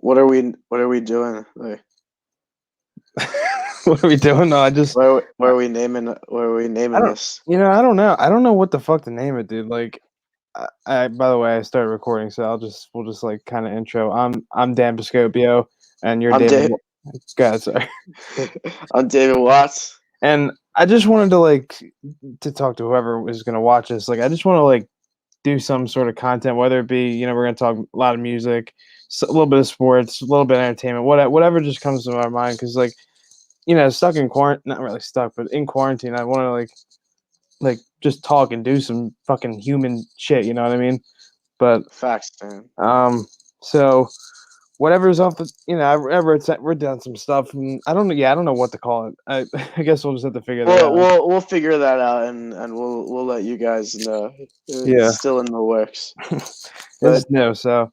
what are we doing? Like, What are we doing? No, where are we I naming don't. this? I don't know. I don't know what the fuck to name it, dude. Like, by the way, I started recording, so we'll just like kind of intro. I'm Dan Piscopio, and you're I'm David. Dave. God, sorry. I'm David Watts. And I just wanted to to talk to whoever is gonna watch this. Like, I just want to do some sort of content, whether it be we're gonna talk a lot of music, a little bit of sports, a little bit of entertainment, whatever just comes to my mind. Because stuck in quarantine, not really stuck, but in quarantine, I want to just talk and do some fucking human shit. You know what I mean? But Facts, man. so whatever's off the, we're doing some stuff, and I don't know. Yeah, I don't know what to call it. I guess we'll just have to figure that out. We'll figure that out, and we'll let you guys know. Yeah, It's still in the works. this But is new. So,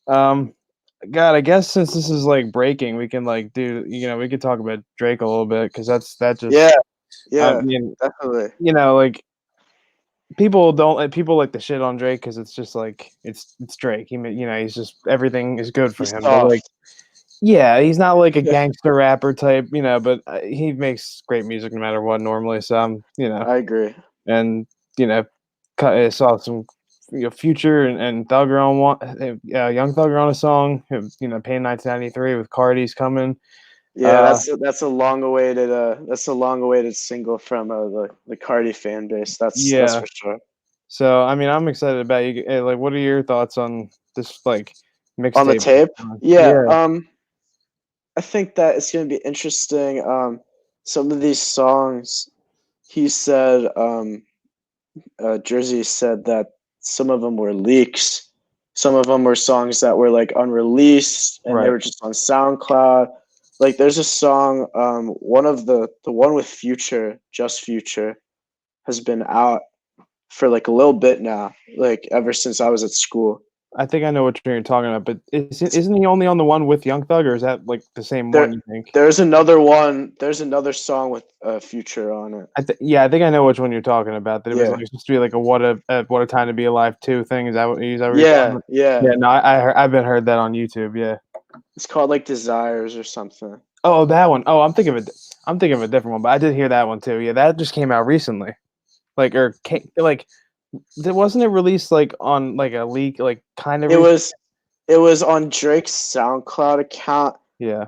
God, I guess since this is breaking, we can do. We could talk about Drake a little bit because that just. yeah, I yeah, mean, definitely. People don't people like the shit on Drake because it's just it's Drake. He's just everything is good for He's him. But soft. yeah, he's not like a Yeah, gangster rapper type, but he makes great music no matter what normally. So I agree. and you know, I saw some Future and Thugger on one, Young Thugger on a song. Pain 1993 with Carti's coming. Yeah, that's a long awaited single from the Carti fan base. That's Yeah. for sure. So I'm excited about you. What are your thoughts on this On the mixtape? tape, yeah. Yeah. I think that it's gonna be interesting. Some of these songs, he said, Jersey said that some of them were leaks. Some of them were songs that were like unreleased and they Right. were just on SoundCloud. Like there's a song, one of the one with Future, Just Future, has been out for like a little bit now, like ever since I was at school. I think I know what you're talking about, but It's isn't he only on the one with Young Thug, or is that the same there. one? You think? There's another one. There's another song with Future on it. Yeah, I think I know which one you're talking about. That it was Yeah, supposed to be like a what a time to be alive 2 thing. Is that what you're talking yeah, about? yeah. Yeah, no, I've been heard that on YouTube. Yeah. It's called like Desires or something. Oh, that one. Oh, I'm thinking of a different one, but I did hear that one too. Yeah, that just came out recently. Wasn't it released on a leak, kind of It recently? was it was on Drake's SoundCloud account, Yeah.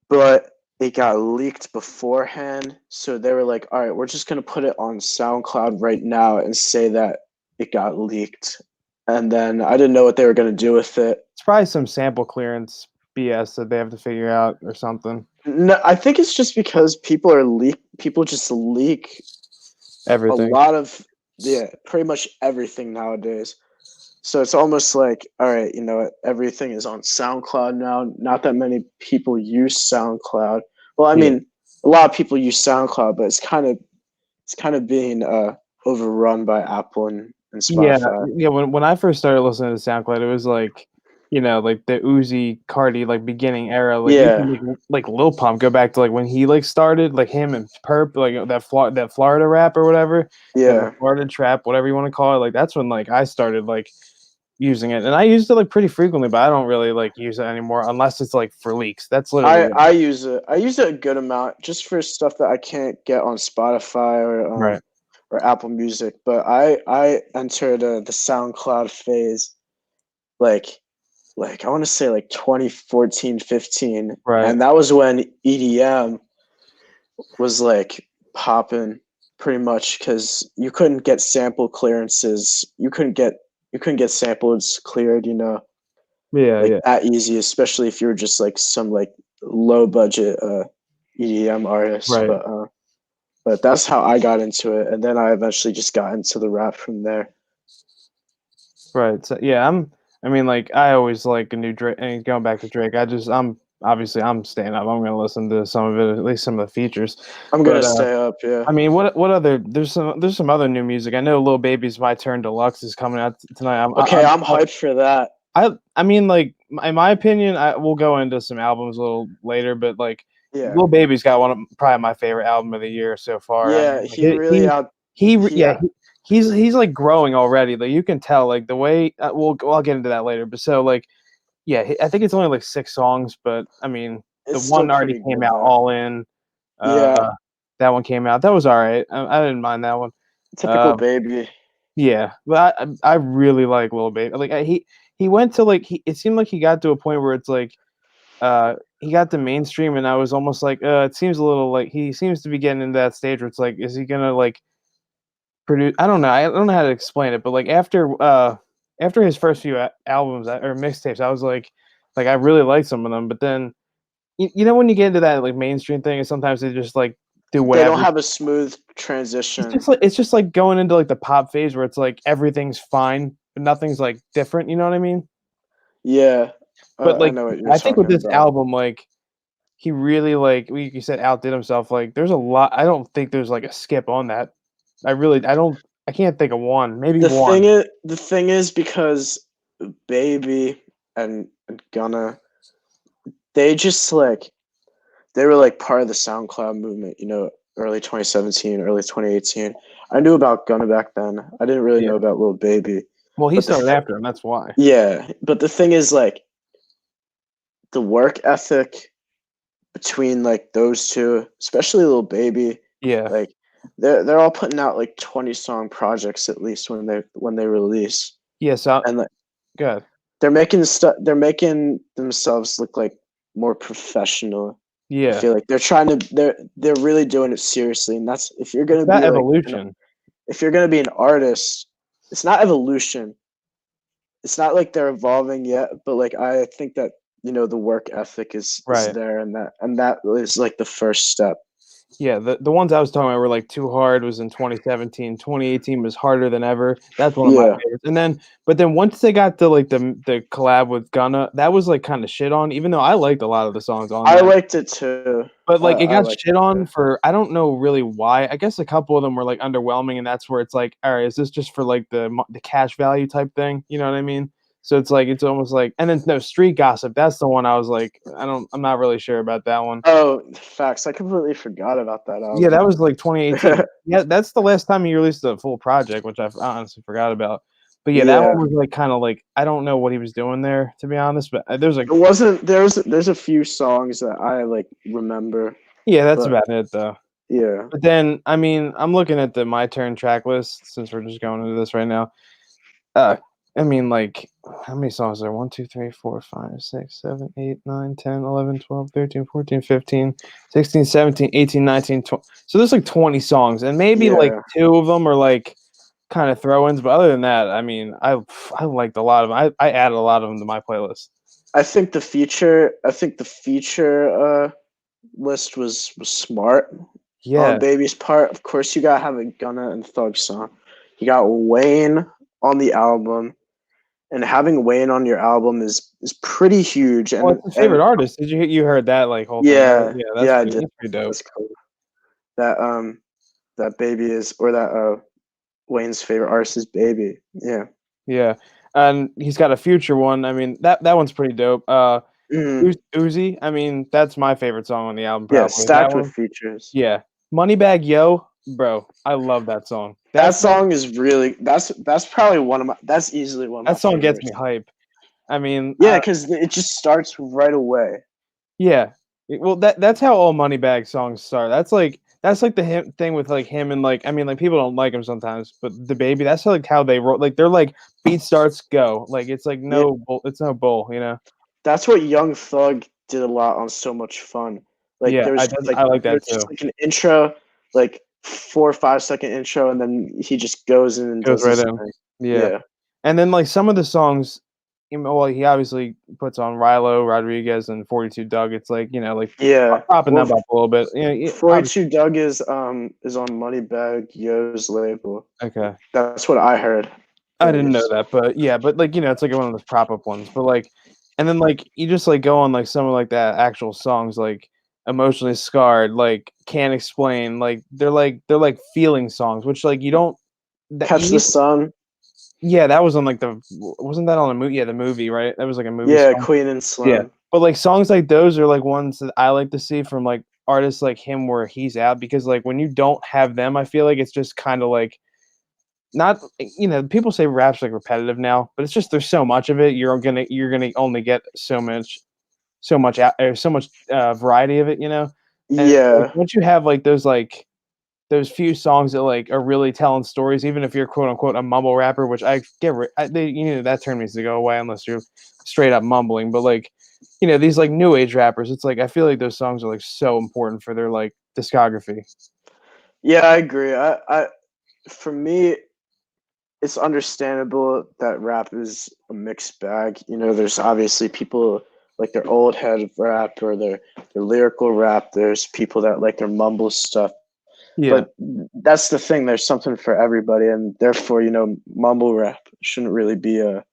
but it got leaked beforehand. So they were like, all right, we're just gonna put it on SoundCloud right now and say that it got leaked. And then I didn't know what they were gonna do with it. It's probably some sample clearance BS that they have to figure out or something. No, I think it's just because people just leak a Everything. lot of pretty much everything nowadays. So it's almost like, all right, you know what? Everything is on SoundCloud now. Not that many people use SoundCloud. Well, I Yeah. mean, a lot of people use SoundCloud, but it's kind of being overrun by Apple and Yeah, Spotify. yeah. When I first started listening to SoundCloud, it was the Uzi Carti beginning era, Yeah, even Lil Pump go back to when he started him and Perp that Florida rap or whatever, the yeah. Florida trap, whatever you want to call it. That's when I started using it, and I used it pretty frequently, but I don't really use it anymore unless it's for leaks. That's literally it. I use it. I use it a good amount just for stuff that I can't get on Spotify Right. or Apple Music. But I entered the SoundCloud phase like I want to say like 2014, 15. Right. And that was when EDM was popping pretty much because you couldn't get sample clearances. You couldn't get samples cleared, Yeah. Yeah. that easy, especially if you were just some low budget EDM artist. Right. But that's how I got into it, and then I eventually just got into the rap from there. Right. So yeah, I mean, I always like a new Drake. And going back to Drake, I'm staying up. I'm gonna listen to some of it, at least some of the features. I'm gonna But stay up, yeah. I mean, what other? There's some other new music. I know Lil Baby's My Turn Deluxe is coming out tonight. Okay, I'm hyped for that. I mean, in my opinion, we'll go into some albums a little later, but Yeah, Lil Baby's got probably my favorite album of the year so far. I yeah. mean, He really out. yeah, he's growing already. You can tell the way I'll get into that later. But so Yeah, I think it's only like 6 songs, but I mean, the It's still one already pretty came good out, though. All In. Yeah, That one came out. That was alright. I didn't mind that one. typical Um, baby. yeah, but I really like Lil Baby. Like, he went to, like it seemed like he got to a point where it's like, he got to mainstream, and I was almost like, it seems a little like he seems to be getting into that stage where it's like, is he gonna, like, produce I don't know. I don't know how to explain it, but, like, after his first few albums or mixtapes, I was like, I really liked some of them, but then you know when you get into that, like, mainstream thing, and sometimes they just, like, do They don't whatever. have a smooth transition. It's just like going into, like, the pop phase where it's like everything's fine, but nothing's, like, different, you know what I mean? Yeah, But, I like, know what you're I think with talking this about. album, like, he really, like, you said outdid himself, like, there's a lot I don't think there's, like, a skip on that. I can't think of one, maybe one. The thing is because Baby and Gunna, they just like they were like part of the SoundCloud movement, early 2017, early 2018. I knew about Gunna back then. I didn't really Yeah. know about Lil Baby. Well, he But started after him, that's why. yeah, but the thing is like the work ethic between like those two, especially Lil Baby, Yeah. like they're all putting out like 20-song projects at least when they release. Yeah, so And like good. they're making themselves look like more professional. I Yeah. feel like they're really doing it seriously, and that's if you're It's gonna about be like evolution. if you're gonna be an artist, it's not evolution. It's not like they're evolving yet, but like I think that the work ethic is Right. there, and that is like the first step. Yeah, the ones I was talking about were, like, Too Hard was in 2017, 2018 was Harder Than Ever, that's one of my Yeah, favorites, and then but then once they got to, like, the collab with Gunna, that was, like, kinda shit on, even though I liked a lot of the songs on I that, liked it too. but, like, it I got liked shit it too. on for I don't know really why, I guess a couple of them were, like, underwhelming, and that's where it's like, "Alright, is this just for, like, the cash value type thing?" You know what I mean? So it's like it's almost like and then no, Street Gossip, that's the one I was like, I'm not really sure about that one. Oh, facts! I completely forgot about that Yeah, that album. was, like, 2018. Yeah, that's the last time he released a full project, which I honestly forgot about. But, yeah, that one Yeah, was, like, kinda, like I don't know what he was doing there, to be honest, but, there's, like it wasn't. There's a few songs that I like remember, yeah, that's but about it, though. yeah, But then, I mean, I'm looking at the My Turn track list since we're just going into this right now. Uh, I mean, like, how many songs are there? 1, 2, 3, 4, 5, 6, 7, 8, 9, 10, 11, 12, 13, 14, 15, 16, 17, 18, 19, 20. So there's like 20 songs, and maybe like yeah. two of them are like kind of throw-ins, but other than that, I mean, I liked a lot of them. I added a lot of them to my playlist. I think the feature list was smart on Yeah. Baby's part. Of course, you gotta have a Gunna and Thug song. You got Wayne on the album, and having Wayne on your album is pretty huge. Well, And it's his favorite and artist. You heard that like whole thing, right? yeah, Yeah, yeah, I did. that's pretty dope. That's cool. That that Baby is or that Wayne's favorite artist is Baby. Yeah. Yeah. And he's got a future one. I mean, that one's pretty dope. Mhm. Uzi, I mean, that's my favorite song on the album Yeah, probably. That stacked with one? features. Yeah. Moneybagg Yo, bro, I love that song. That song is really that's probably that's easily one of my That song gets me favorites. hype. I mean, Yeah, because it just starts right away. yeah. Well, that's how all Moneybagg songs start. That's like the him thing with like him and like I mean like people don't like him sometimes, but the baby that's like how they wrote like they're like beat starts go like it's like Yeah, it's no bull, you know. that's what Young Thug did a lot on So Much Fun. Like Yeah, I like there that was just too. like an intro, like 4 or 5 second intro, and then he just goes in and Goes does right his in. thing. Yeah. Yeah, And then, like, some of the songs, well, he obviously puts on Rilo, Rodriguez, and 42 Doug. It's like, you know, like, yeah. propping Well, them up a little bit. You know, 42 Doug is on Moneybagg Yo's label. okay. That's what I heard, I at didn't know least. that, but yeah, but like, you know, it's like one of those prop up ones. But like, and then like, you just like go on like some of like that actual songs, like Emotionally Scarred, like Can't Explain, like they're like feeling songs, which like you don't, that you Catch the need, Sun. yeah, that was on like wasn't that on a movie? Yeah, the movie, right? That was like a movie Yeah, song. Queen and Yeah, Slim. but, like, songs like those are, like, ones that I like to see from, like, artists like him where he's out because, like, when you don't have them, I feel like it's just kinda like not, people say rap's like repetitive now, but it's just there's so much of it. You're gonna only get so much variety of it, and it's like Yeah. once you have like those few songs that like are really telling stories, even if you're quote unquote a mumble rapper, which I get that term needs to go away unless you're straight up mumbling. But like, these like new age rappers, it's like I feel like those songs are like so important for their like discography. Yeah, I agree. For me, it's understandable that rap is a mixed bag. There's obviously people like their old head rap or their lyrical rap. There's people that like their mumble stuff. Yeah. But that's the thing. There's something for everybody, and therefore, mumble rap shouldn't really be Well,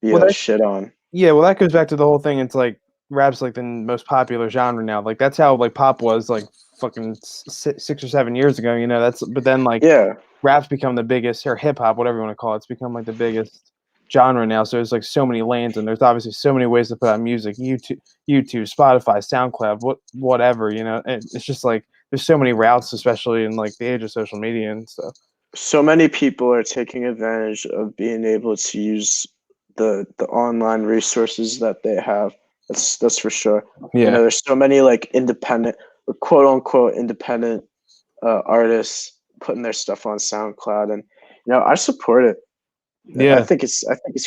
a that shit on. Yeah, well, that goes back to the whole thing. It's like rap's like the most popular genre now. Like that's how like pop was like fucking 6 or 7 years ago. But then like Yeah. rap's become the biggest, or hip hop, whatever you want to call it. It's become like the biggest genre now. So there's like so many lanes, and there's obviously so many ways to put out music. YouTube, Spotify, SoundCloud, whatever. And it's just like there's so many routes, especially in like the age of social media and stuff. So many people are taking advantage of being able to use the online resources that they have. That's for sure. Yeah, There's so many like independent, or quote unquote independent artists putting their stuff on SoundCloud, and I support it. yeah. I think it's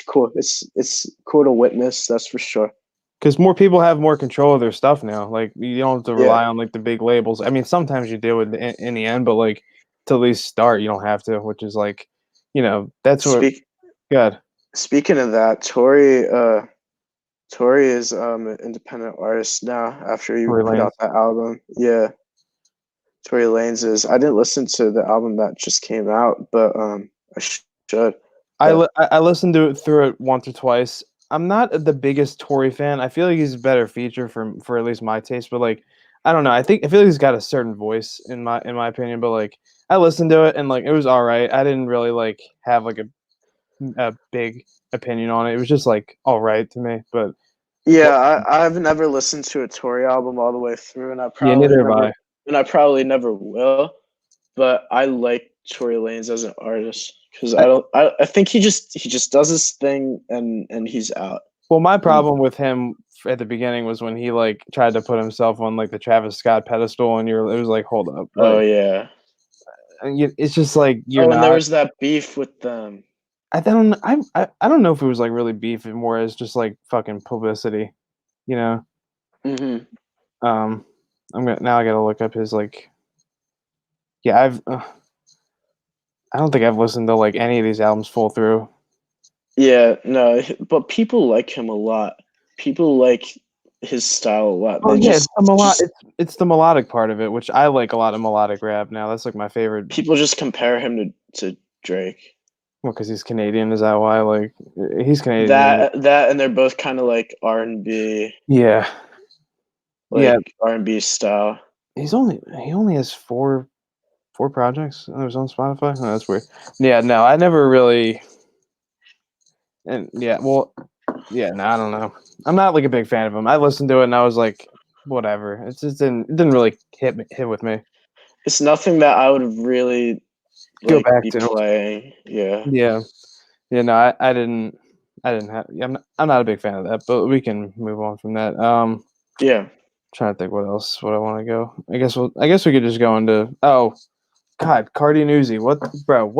cool. It's cool to witness. That's for sure. Because more people have more control of their stuff now. Like you don't have to Yeah. rely on like the big labels. I mean, sometimes you do in the end, but like to at least start, you don't have to. Which is like, that's what. Speak Good. Speaking of that, Tori is an independent artist now after he Tory put Lanez. out that album. Yeah, Tory Lanez is. I didn't listen to the album that just came out, but I should. Yeah. I listened to it through it once or twice. I'm not the biggest Tory fan. I feel like he's a better feature for at least my taste. But like, I don't know. I feel like he's got a certain voice in my opinion. But like, I listened to it and like it was all right. I didn't really like have like a big opinion on it. It was just like all right to me. But Yeah, well, I've never listened to a Tory album all the way through, yeah, neither have I. and I probably never will. But I like Tory Lanez as an artist because I, I think he just does his thing and he's out. well, my And problem with him at the beginning was when he like tried to put himself on like the Travis Scott pedestal, and it was like, hold up, oh like yeah. it's just like you're Oh, and there not. was that beef with them. I don't know if it was like really beef, and more as just like fucking publicity, you know. Hmm. Um, I gotta look up his like. Yeah, I don't think I've listened to like any of these albums full through. Yeah, no, but people like him a lot. People like his style a lot. Oh They yeah, just it's the melodic part of it, which I like a lot of melodic rap now. That's like my favorite. people just compare him to Drake. Well, because he's Canadian, is that why? Like he's Canadian. That and they're both kind of like R&B, Yeah, yeah. like R&B style. He only has four projects on his own Spotify. Oh, that's weird. Yeah, no, I never really. And yeah, well, yeah, no, I don't know. I'm not like a big fan of him. I listened to it and I was like, whatever. It didn't really hit with me. It's nothing that I would really Go like back be to playing. Yeah. yeah, no, I didn't have. Yeah, I'm not a big fan of that. But we can move on from that. Yeah. Trying to think what else. What I want to go. I guess we could just go into. Oh God, Cardi and Uzi. What, bro?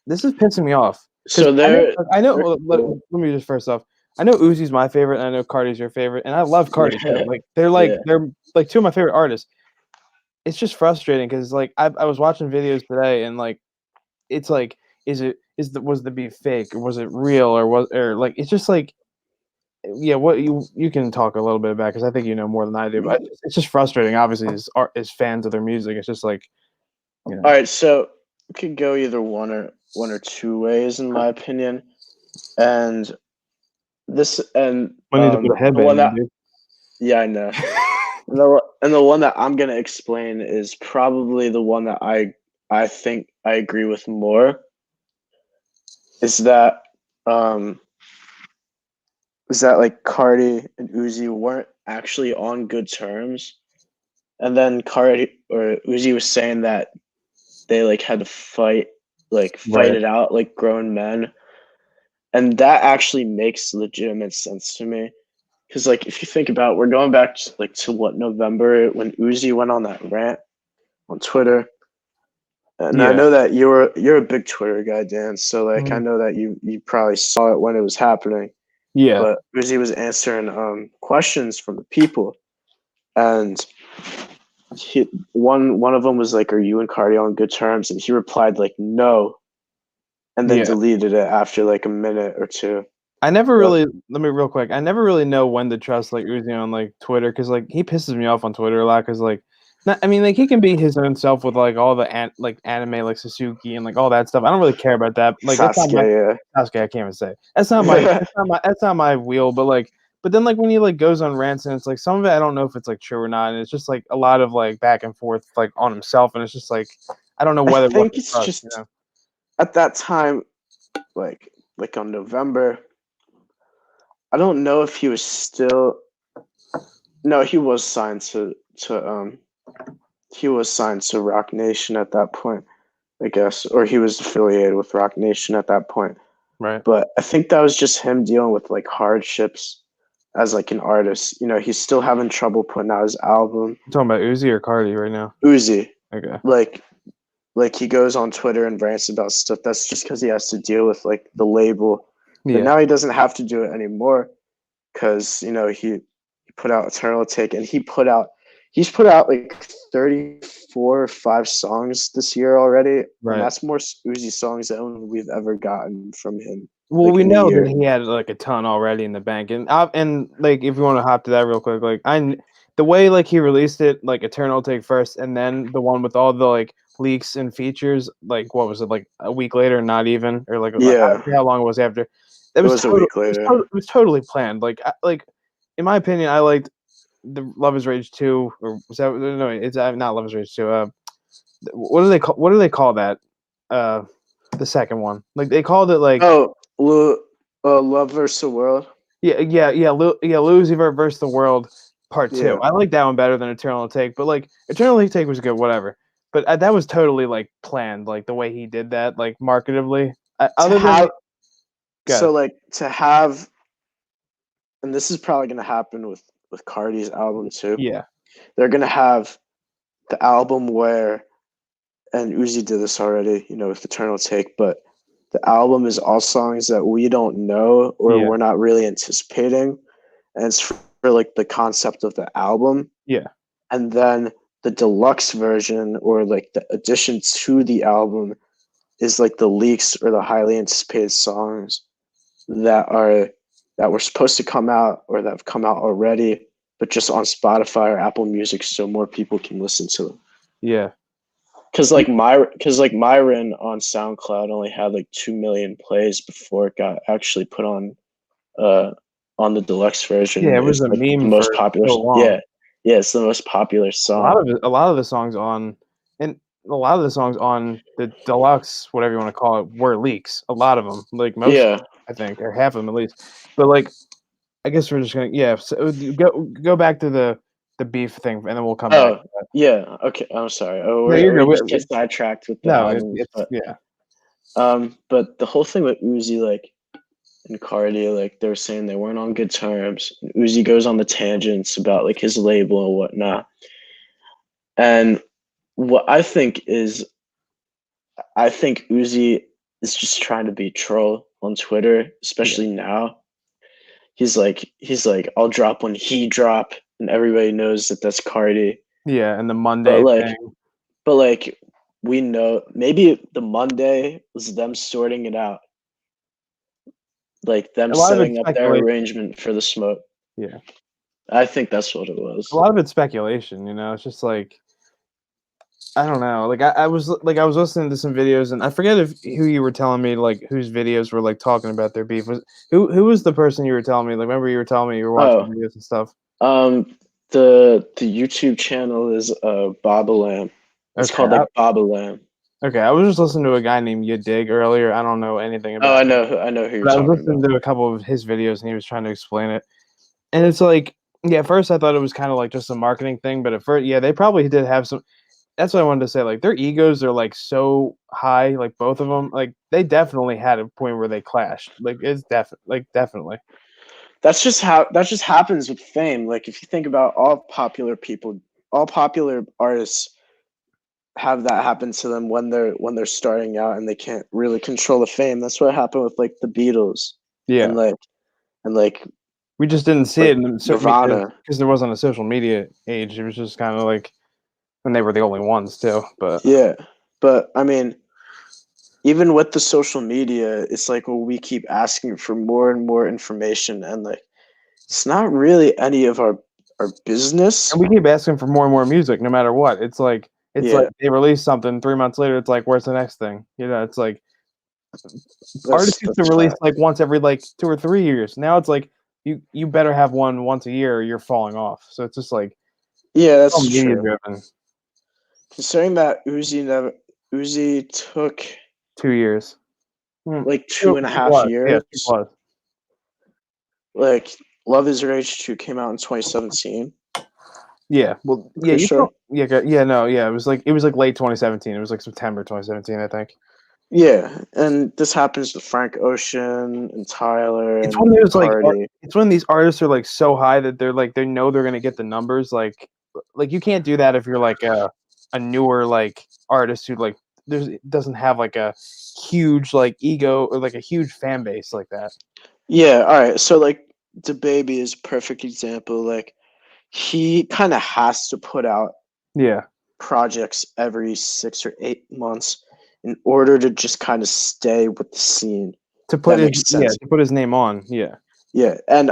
This is pissing me off because So I know. they're cool. Let me just first off. I know Uzi's my favorite, and I know Cardi's your favorite, and I love Cardi too. Yeah. Like Yeah. they're like two of my favorite artists. It's just frustrating because like I was watching videos today, and like it's like was the beef fake or was it real or like it's just like yeah, what you can talk a little bit about because I think you know more than I do, but it's just frustrating. Obviously, as fans of their music, it's just like All right, so it could go either one or two ways in my opinion. And this and I need to put a the headband one on, that dude. yeah, I know. And the one that I'm gonna explain is probably the one that I think I agree with more. Is that um like Cardi and Uzi weren't actually on good terms, and then Cardi or Uzi was saying that they like had to fight like fight Right. it out like grown men. And that actually makes legitimate sense to me. Because like if you think about it, we're going back to like to what November when Uzi went on that rant on Twitter. And I Yeah. know that you're a big Twitter guy, Dan. So like I Mhm. know that you probably saw it when it was happening. Yeah. But Uzi was answering questions from the people, and one of them was like, "Are you and Cardi on good terms?" And he replied like, "No," and then Yeah. deleted it after like a minute or two. I never But really let me real quick. I never really know when to trust like Uzi on like Twitter because like he pisses me off on Twitter a lot because like not, I mean like he can be his own self with like all the like anime like Sasuke and like all that stuff. I don't really care about that. Like that's not my Sasuke, Sasuke. I can't even say yeah. that's not my wheel. But then like when he like goes on rants and it's like some of it I don't know if it's like true or not and it's just like a lot of like back and forth like on himself and it's just like I don't know I whether what think to it's trust. You just know? at that time, like on November. I don't know if he was still. No, he was signed to he was signed to Rock Nation at that point, I guess, or he was affiliated with Rock Nation at that point. Right. But I think that was just him dealing with like hardships as like an artist. You know, he's still having trouble putting out his album. You talking about Uzi or Cardi right now? Uzi, Okay. like he goes on Twitter and rants about stuff. That's just because he has to deal with like the label. But Yeah. now he doesn't have to do it anymore because you know he put out Eternal Take and he's put out like 34 or 5 songs this year already, and Right. that's more Uzi songs than we've ever gotten from him Well, like we in a know that year. he had like a ton already in the bank, and like if you want to hop to that real quick, like the way like he released it, like Eternal Take first, and then the one with all the like leaks and features, like what was it, like a week later, not even, or like I Yeah, forget how long it was after. That it was was a total. week later. It was totally planned. Like in my opinion, I liked the Love Is Rage 2, or was that no? It's not Love Is Rage 2. What do they call that? Uh, the second one, like they called it like. Oh, Love versus the World. Lucifer versus the World Part Two. Yeah, I like that one better than Eternal Take, but like Eternal Take was good, whatever. But that was totally like planned, like the way he did that, like marketively. to Other than have good, so like to have, and this is probably gonna happen with Cardi's album too. yeah, They're gonna have the album where, and Uzi did this already, you know, with Eternal Take, but the album is all songs that we don't know or yeah, we're not really anticipating, and it's for like the concept of the album, yeah, and then the deluxe version or like the addition to the album is like the leaks or the highly anticipated songs that are that were supposed to come out or that have come out already, but just on Spotify or Apple Music, so more people can listen to them. yeah. Because like Myron on SoundCloud only had like 2 million plays before it got actually put uh on the deluxe version. Yeah, it was It's a like the meme most for popular. so long. Yeah, yeah, it's the most popular song. A lot of the songs on, and a lot of the songs on the deluxe, whatever you want to call it, were leaks. A lot of them, like most, Yeah. I think, or half of them at least. But like I guess we're just gonna So go back to the beef thing, and then we'll come back Oh, to that. yeah. Okay. I'm sorry. Oh, No, you're we good. just get sidetracked with the No, albums, it's yeah, but the whole thing with Uzi, like and Cardi, like they were saying they weren't on good terms. Uzi goes on the tangents about like his label and whatnot. And what I think Uzi is just trying to be troll on Twitter, yeah, especially now. He's like, I'll drop when he drop, and everybody knows that that's Cardi. yeah. And the But Monday like, thing, but like, we know maybe the Monday was them sorting it out, like them a lot of it's setting up their speculation. arrangement for the smoke. Yeah, I think that's what it a was. lot of it's speculation. You know, it's just like I don't know. I was listening to some videos, and I forget if who you were telling me like whose videos were like talking about their beef. Was who was the person you were telling me? Like, remember you were telling me you were watching Oh, videos and stuff. the YouTube channel is Bobalam. It's Okay, called like Bobalam. okay. I was just listening to a guy named You Dig earlier. I don't know anything Oh, about him. I know who you're But I was talking listening about. to a couple of his videos and he was trying to explain it. And it's like, yeah, at first I thought it was kind of like just a marketing thing, but at first, yeah, they probably did have some. that's what I wanted to say. Like their egos are like so high, like both of them. Like they definitely had a point where they clashed. Like it's definitely. That's just how that just happens with fame. Like if you think about all popular people, all popular artists have that happen to them when they're starting out and they can't really control the fame. That's what happened with like the Beatles and Yeah, like we just didn't see like it Nirvana. because there wasn't a social media age. It was just kind of like when they were the only ones too. But Yeah. But I mean, even with the social media, it's like well, we keep asking for more and more information and like it's not really any of our business. and we keep asking for more and more music, no matter what. It's like Yeah, they release something 3 months later. It's like where's the next thing? You know, it's like artists used to that's release fact. like once every like 2 or 3 years. Now it's like you better have one once a year or you're falling off. So it's just like Yeah, all that's media true. driven. Considering that Uzi took 2 years. like Two, two and a two half plus. Yeah, years. 2 plus. Like Love Is Rage 2 came out in 2017. Yeah. Well, yeah, Pretty you sure. don't yeah, no, yeah, it was like late 2017. It was like September 2017, I think. Yeah, and this happens to Frank Ocean and Tyler It's when and there's like Carti. it's when these artists are like so high that they're like they know they're gonna get the numbers. Like you can't do that if you're like a newer like artist who like doesn't have like a huge like ego or like a huge fan base like that. Yeah, all right. So like the baby is a perfect example. Like he kind of has to put out Yeah. projects every 6 or 8 months in order to just kind of stay with the scene. To That put his makes yeah, sense. to put his name on. Yeah. Yeah, and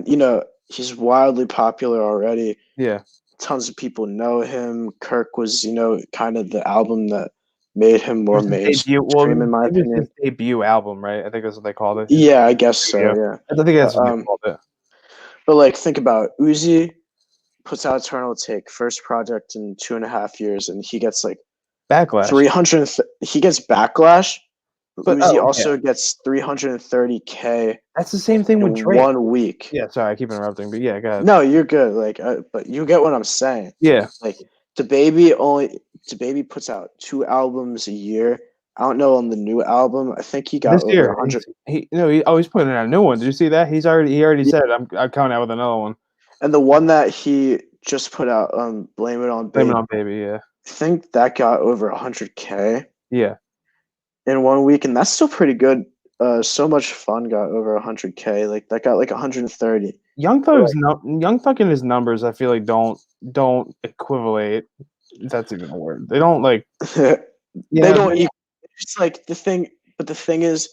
you know he's wildly popular already. Yeah. Tons of people know him. Kirk was, kind of the album that made him It more was his debut. Well, mainstream, in my it was his opinion. debut album, right? I think that's what they called it. His Yeah, I guess so. studio. Yeah, I think that's but what they called it. like think about it. Uzi puts out Eternal Take, first project in 2.5 years, and he gets like Backlash. 300. He gets backlash. But But Uzi oh yeah, also gets 330K that's the same thing with in Drake. 1 week. Yeah, sorry, I keep interrupting, but yeah, go ahead. No, you're good. Like, but you get what I'm saying. Yeah, Like, the baby puts out 2 albums a year. I don't know on the new album. I think he got this over year 100. he's putting out a new one. Did you see that? He already Yeah. said I'm coming out with another one. And the one that he just put out, Blame It on Blame it Baby. on baby. Yeah, I think that got over 100K yeah. in 1 week, and that's still pretty good. So Much Fun got over 100K. Like that got like 130. Young Thug and his numbers, I feel like don't equivalate. If that's even a word. They don't like. They Yeah, don't. It's like the thing, but the thing is,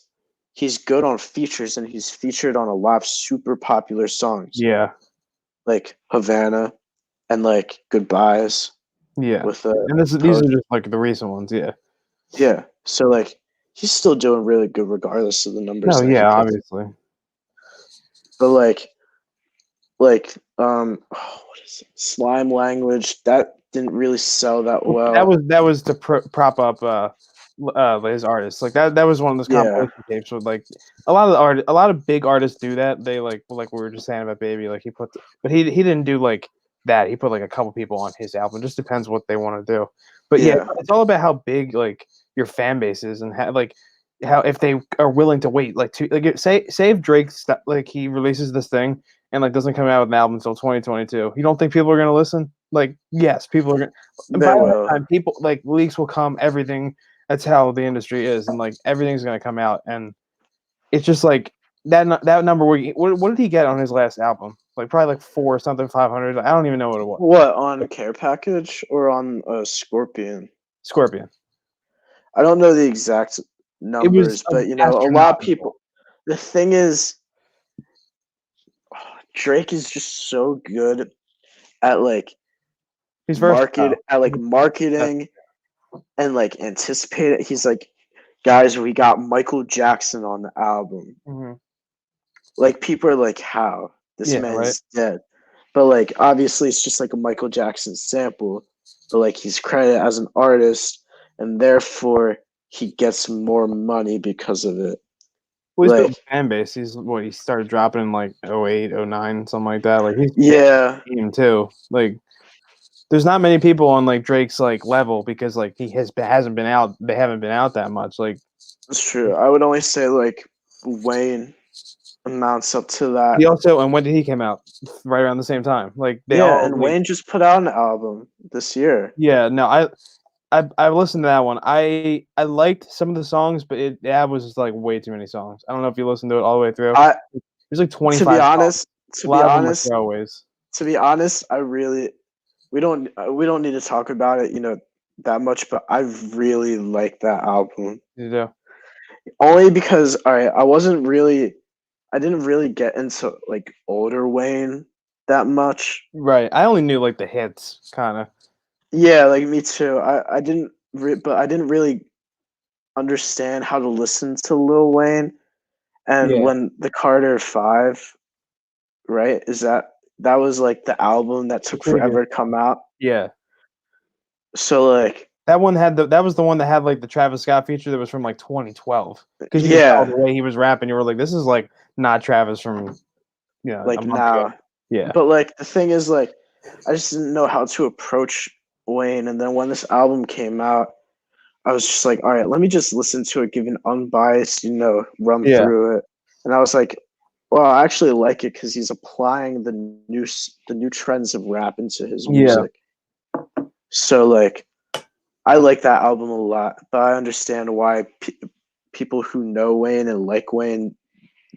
he's good on features, and he's featured on a lot of super popular songs yeah, like Havana and like Goodbyes yeah. with And these Post. are just like the recent ones. Yeah. Yeah, so like he's still doing really good regardless of the numbers No, that he yeah, puts. obviously. But what is it? Slime Language that didn't really sell that Well, that well. was that was to prop up his artists. Like that was one of those Yeah, compilation tapes with like a lot of big artists do that. They like we were just saying about Baby, like but he didn't do like that. He put like a couple people on his album. It just depends what they want to do. But yeah, yeah, it's all about how big like your fan base is and how if they are willing to wait like to like say if Drake like he releases this thing and like doesn't come out with an album until 2022. You don't think people are gonna listen? Like yes, people are gonna. And by they that will. time, people like leaks will come. Everything. That's how the industry is, and like everything's gonna come out, and it's just like that number. What did he get on his last album? Like probably like four something 500. I don't even know what it was. What on Like, Care Package or on Scorpion? Scorpion. I don't know the exact It was numbers, but a lot of astronomical. people. The thing is, Drake is just so good at He's versatile. marketing and like anticipate it. He's like, guys, we got Michael Jackson on the album. Mm-hmm. Like people are like, how this Yeah. Right. man's dead, but like obviously it's just like a Michael Jackson sample, but like he's credited as an artist, and therefore he gets more money because of it. Well, he's built Like, a fan base. He started dropping in like 08, 09, something like that. Like he's built yeah, a team too. Like there's not many people on like Drake's like level because like hasn't been out. They haven't been out that much. Like It's true. I would only say like Wayne amounts up to that. he also and when did he come out? Right around the same time. Like they Yeah, all and like Wayne just put out an album this year. yeah. No, I listened to that one. I liked some of the songs, but it was just like way too many songs. I don't know if you listened to it all the way through. I There's like to be 25 songs. honest, to A be lot of them are honest, throwaways. to be honest, we don't need to talk about it, that much, but I really like that album. You know? Only because I didn't really get into like older Wayne that much. Right. I only knew like the hits, kind of. Yeah, like me too. But I didn't really understand how to listen to Lil Wayne. And Yeah. when the Carter 5, right, that was like the album that The took previous. forever to come out. Yeah. So like, That was the one that had like the Travis Scott feature that was from like 2012 because you could tell yeah, the way he was rapping. You were like, this is like not Travis from a like month ago. now. Yeah. But like the thing is, like, I just didn't know how to approach Wayne. And then when this album came out, I was just like, all right, let me just listen to it, give an unbiased, run Yeah. through it. And I was like, well, I actually like it because he's applying the new trends of rap into his Yeah. music. So like, I like that album a lot, but I understand why people who know Wayne and like Wayne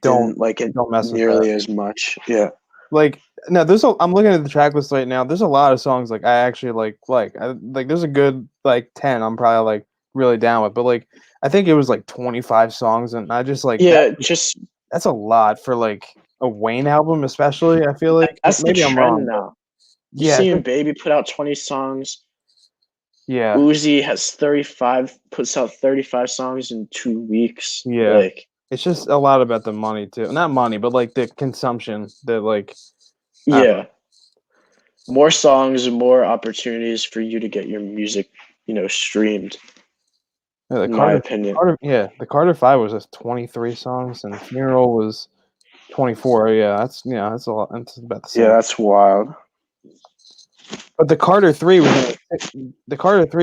Don't didn't like it don't mess with that. nearly as much. Yeah. Like no, I'm looking at the track list right now. There's a lot of songs like I actually like there's a good like 10 I'm probably like really down with. But like I think it was like 25 songs and I just like Yeah, just that's a lot for like a Wayne album, especially. I feel like that's the maybe I'm trend wrong, but now. You yeah, I seeing think Baby put out 20 songs. yeah, Uzi has 35, puts out 35 songs in 2 weeks. yeah. Like, It's just a lot about the money too. Not money, but like the consumption that like I don't yeah, more songs and more opportunities for you to get your music, streamed, know. in my opinion. The Carter 5 was just 23 songs and Funeral was 24. That's a lot. That's about the Yeah, same. that's wild. But the Carter 3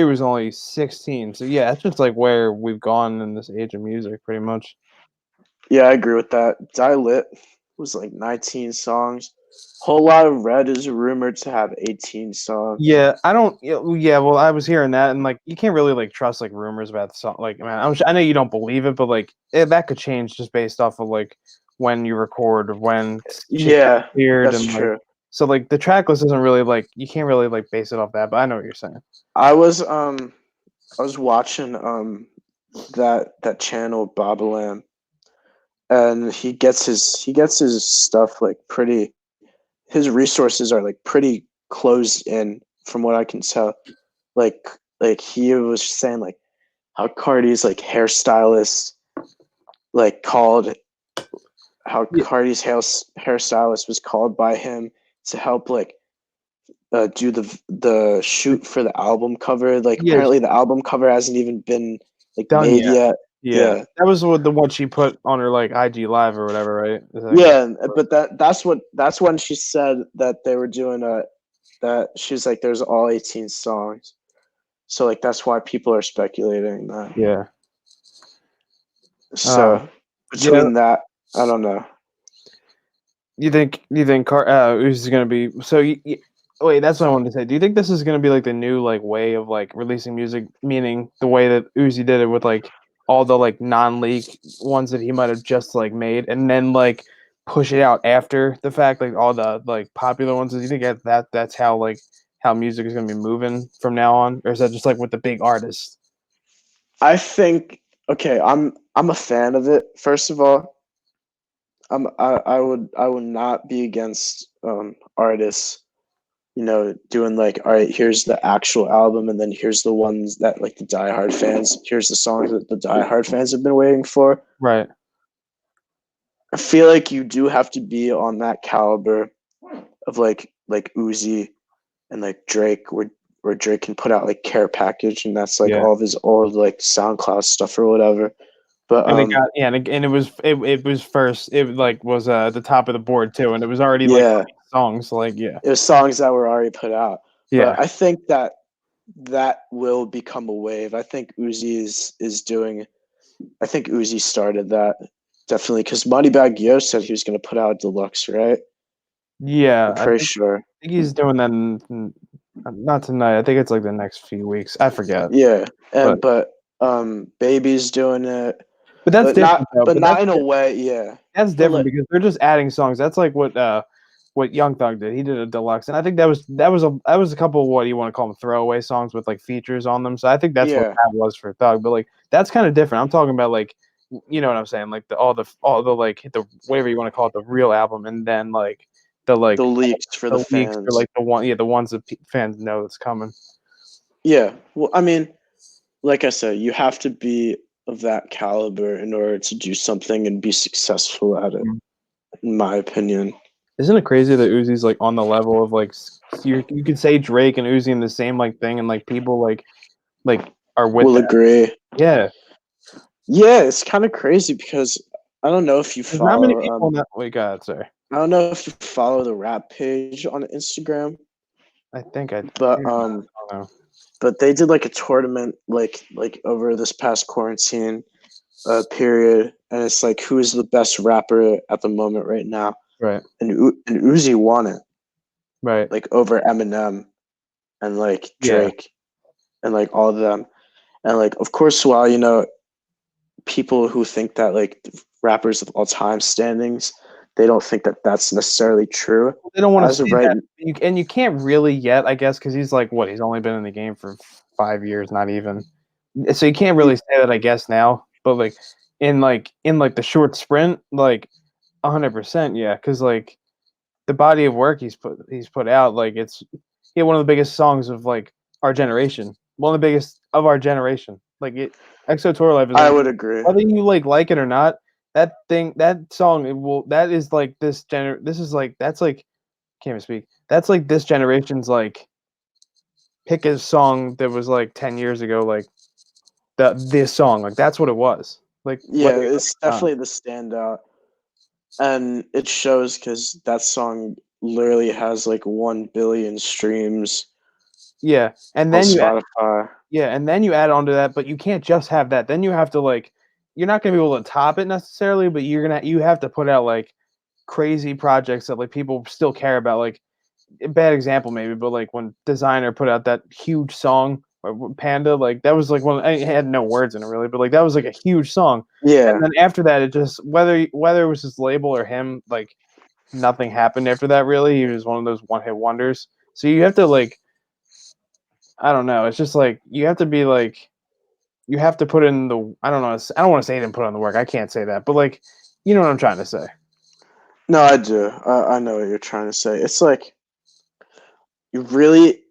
was only 16. So yeah, that's just like where we've gone in this age of music pretty much. Yeah, I agree with that. Die Lit was like 19 songs. Whole Lot of Red is rumored to have 18 songs. Yeah, I don't. Yeah, well, I was hearing that, and like, you can't really like trust like rumors about the song. Like, man, I know you don't believe it, but like, that could change just based off of like when you record or when shit gets Yeah, cleared, that's and like, true. so like the track list isn't really like you can't really like base it off that. But I know what you're saying. I was I was watching that channel Babalam, and he gets his stuff like pretty, his resources are like pretty closed in from what I can tell. Like he was saying like how Cardi's like hairstylist like called how Yeah, Cardi's hairstylist was called by him to help like do the shoot for the album cover. Like yeah, apparently the album cover hasn't even been like done made yet. yet. Yeah, Yeah. that was what the one she put on her like IG live or whatever, right? Is that Yeah, but that's when she said that they were doing that she's like there's all 18 songs. So like that's why people are speculating that. yeah. Uh, So yeah. between that, I don't know. You think Uzi's gonna be so? Wait, that's what I wanted to say. Do you think this is gonna be like the new like way of like releasing music? Meaning the way that Uzi did it with like all the like non-leak ones that he might have just like made, and then like push it out after the fact, like all the like popular ones. Do you think that's how music is gonna be moving from now on, or is that just like with the big artists? I think okay, I'm a fan of it. First of all, I would not be against artists, doing like, all right, here's the actual album, and then here's the ones that like the diehard fans. Here's the songs that the diehard fans have been waiting for. Right. I feel like you do have to be on that caliber of like Uzi and like Drake, where Drake can put out like Care Package, and that's like Yeah. all of his old like SoundCloud stuff or whatever. But And it got and it was first. It like was at the top of the board too, and it was already like yeah, songs. Like yeah. it was songs that were already put out. Yeah. But I think that will become a wave. I think Uzi is doing. I think Uzi started that definitely because Moneybagg Yo said he was going to put out deluxe, right? Yeah, I'm pretty sure. I think he's doing that not tonight. I think it's like the next few weeks. I forget. Yeah, But but Baby's doing it, that's different though. but But not in a way. Yeah, that's but different because they're just adding songs. That's like what Young Thug did. He did a deluxe, and I think that was a couple of what you want to call them throwaway songs with like features on them. So I think that's what yeah, that was for Thug. But like that's kind of different. I'm talking about like you know what I'm saying, like all the like the whatever you want to call it, the real album, and then like the the like leaks for the the leaks for fans. like the ones that fans know that's coming. Yeah, well, I mean, like I said, you have to be of that caliber in order to do something and be successful at it, Mm. in my opinion. Isn't it crazy that Uzi's like on the level of like you could say Drake and Uzi in the same like thing, and like people like are with Will that. agree. Yeah, Yeah, it's kind of crazy because I don't know if you there's not many follow. people in that. Wait, God, sorry. I don't know if you follow the rap page on Instagram, I think I but maybe not. I don't know. but they did like a tournament like over this past quarantine period, and it's like who is the best rapper at the moment right now, Right, and Uzi won it right. like over Eminem and like Yeah, Drake and like all of them, and like of course while people who think that like rappers of all time standings, they don't think that that's necessarily true. they don't want to As of see right, that, and you can't really yet, I guess, because he's like what? He's only been in the game for 5 years, not even. So you can't really say that, I guess, now. But like in the short sprint, like 100%, yeah, because like the body of work he's put out, like it's one of the biggest songs of like our generation, one of the biggest of our generation. Like it, EXO Tour Life is I one, would agree. whether you like it or not. That song, that is like this is like that's like can't even speak. That's like this generation's like pick a song that was like 10 years ago, like this song, like that's what it was. Like Yeah, whether you like it's it or not. definitely the standout, and it shows because that song literally has like 1 billion streams Yeah, and on then you Spotify. Yeah, and then you add on to that, but you can't just have that. Then you have to like you're not gonna be able to top it necessarily, but you have to put out like crazy projects that like people still care about. Like a bad example maybe, but like when Designer put out that huge song Panda, like that was like it had no words in it really, but like that was like a huge song. And Yeah, then after that, it just whether it was his label or him, like nothing happened after that really. He was one of those one hit wonders. So you have to like I don't know. It's just like you have to be like you have to put in the I don't know. I don't want to say he didn't put on the work. I can't say that, but like you know what I'm trying to say. no, I do. I know what you're trying to say. It's like you really